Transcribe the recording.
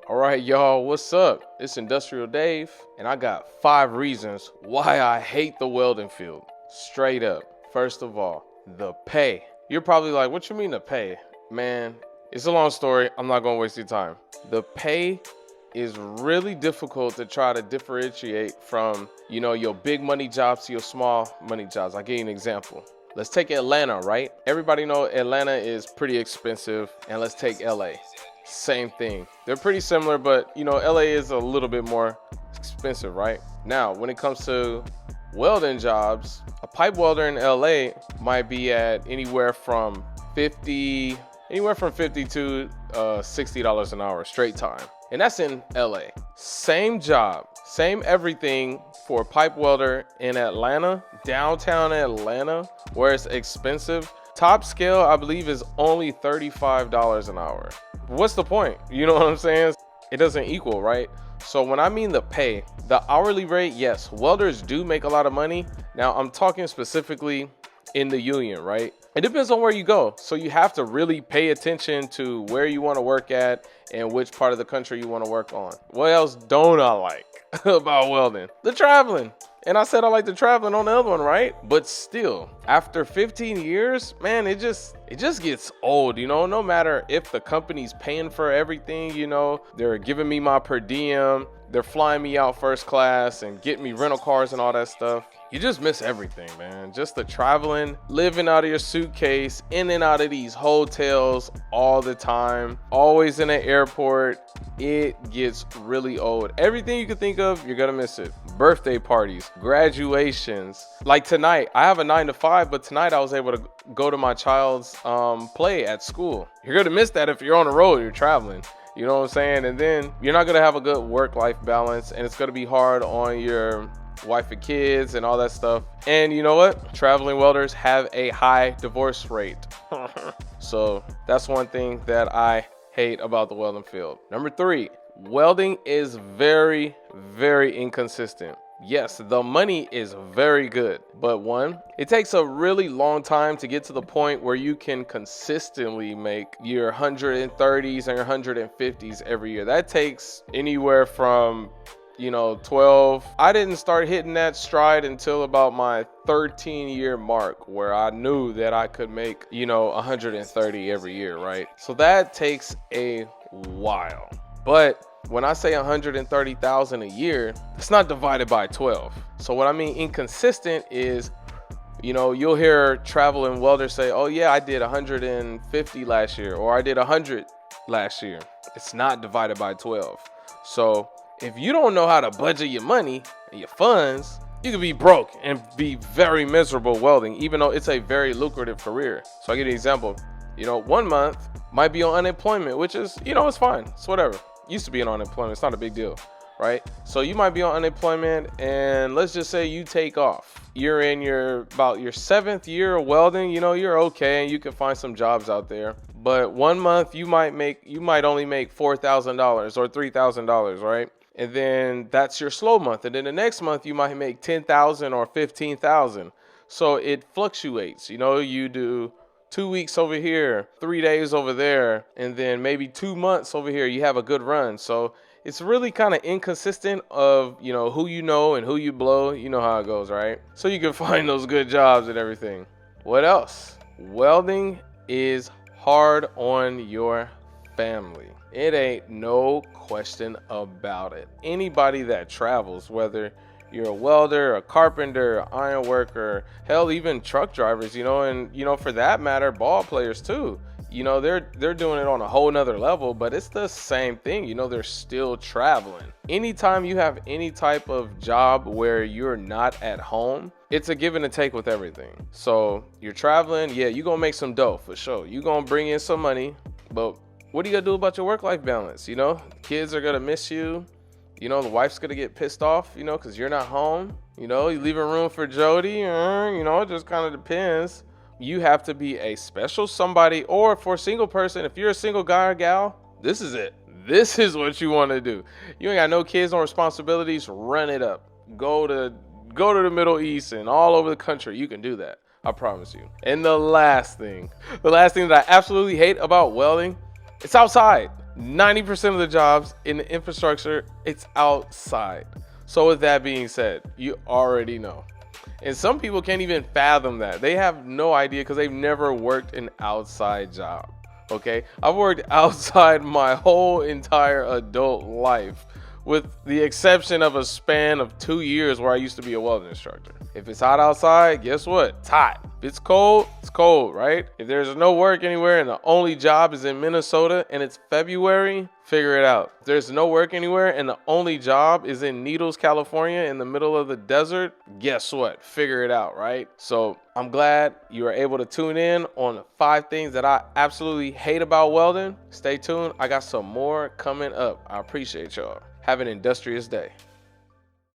All right, y'all, what's up? It's Industrial Dave, and I got 5 reasons why I hate the welding field. Straight up. First of all, the pay. You're probably like, what you mean the pay? Man, it's a long story. I'm not gonna waste your time. The pay is really difficult to try to differentiate from, your big money jobs to your small money jobs. I'll give you an example. Let's take Atlanta, right? Everybody know Atlanta is pretty expensive, and let's take LA. Same thing. They're pretty similar, but LA is a little bit more expensive, right? Now, when it comes to welding jobs, a pipe welder in LA might be at anywhere from 50 to $60 an hour straight time. And that's in LA. Same job, same everything for a pipe welder in Atlanta, downtown Atlanta, where it's expensive. Top scale, I believe, is only $35 an hour. What's the point? You know what I'm saying? It doesn't equal, right? So when I mean the pay, the hourly rate, yes, welders do make a lot of money. Now I'm talking specifically in the union, right? It depends on where you go. So you have to really pay attention to where you want to work at and which part of the country you want to work on. What else don't I like about welding? The traveling. And I said I like the traveling on the other one, right? But still, after 15 years, man, it just gets old, no matter if the company's paying for everything, they're giving me my per diem, they're flying me out first class and getting me rental cars and all that stuff. You just miss everything, man. Just the traveling, living out of your suitcase, in and out of these hotels all the time, always in an airport. It gets really old. Everything you can think of, you're gonna miss it. Birthday parties, graduations. Like tonight, I have a 9 to 5, but tonight I was able to go to my child's play at school. You're gonna miss that if you're on the road, you're traveling. You know what I'm saying? And then you're not gonna have a good work-life balance, and it's gonna be hard on your wife and kids and all that stuff. And you know what? Traveling welders have a high divorce rate. So that's one thing that I hate about the welding field. Number 3, welding is very, very inconsistent. Yes, the money is very good, but it takes a really long time to get to the point where you can consistently make your 130s and your 150s every year. That takes anywhere from 12. I didn't start hitting that stride until about my 13-year mark, where I knew that I could make 130 every year, right? So that takes a while. But when I say 130,000 a year, it's not divided by 12. So what I mean inconsistent is, you'll hear traveling welders say, oh yeah, I did 150 last year, or I did 100 last year. It's not divided by 12. So if you don't know how to budget your money and your funds, you could be broke and be very miserable welding, even though it's a very lucrative career. So I give you an example. 1 month might be on unemployment, which is, it's fine. It's whatever. Used to be on unemployment. It's not a big deal, right? So you might be on unemployment, and let's just say you take off. You're in about your 7th year of welding. You're okay, and you can find some jobs out there. But 1 month you might only make $4,000 or $3,000, right? And then that's your slow month. And then the next month you might make $10,000 or $15,000. So it fluctuates. You do 2 weeks over here, 3 days over there, and then maybe 2 months over here, you have a good run. So it's really kind of inconsistent of, who you know and who you blow. You know how it goes, right? So you can find those good jobs and everything. What else? Welding is hard on your family. It ain't no question about it. Anybody that travels, whether you're a welder, a carpenter, an iron worker, hell, even truck drivers, and for that matter, ball players too. They're doing it on a whole nother level, but it's the same thing. They're still traveling. Anytime you have any type of job where you're not at home, it's a give and a take with everything. So you're traveling, yeah, you're gonna make some dough for sure. You're gonna bring in some money, but what are you gonna do about your work-life balance? Kids are gonna miss you. The wife's gonna get pissed off, because you're not home. You leaving room for Jody. It just kind of depends. You have to be a special somebody, or for a single person, if you're a single guy or gal, this is it. This is what you want to do. You ain't got no kids, no responsibilities. Run it up. Go to the Middle East and all over the country. You can do that. I promise you. And the last thing that I absolutely hate about welding, it's outside. 90% of the jobs in the infrastructure, it's outside. So with that being said, you already know. And some people can't even fathom that. They have no idea because they've never worked an outside job. Okay, I've worked outside my whole entire adult life, with the exception of a span of 2 years where I used to be a welding instructor. If it's hot outside, guess what? It's hot. If it's cold, right? If there's no work anywhere and the only job is in Minnesota and it's February, figure it out. If there's no work anywhere and the only job is in Needles, California, in the middle of the desert, guess what? Figure it out, right? So I'm glad you were able to tune in on 5 things that I absolutely hate about welding. Stay tuned. I got some more coming up. I appreciate y'all. Have an industrious day.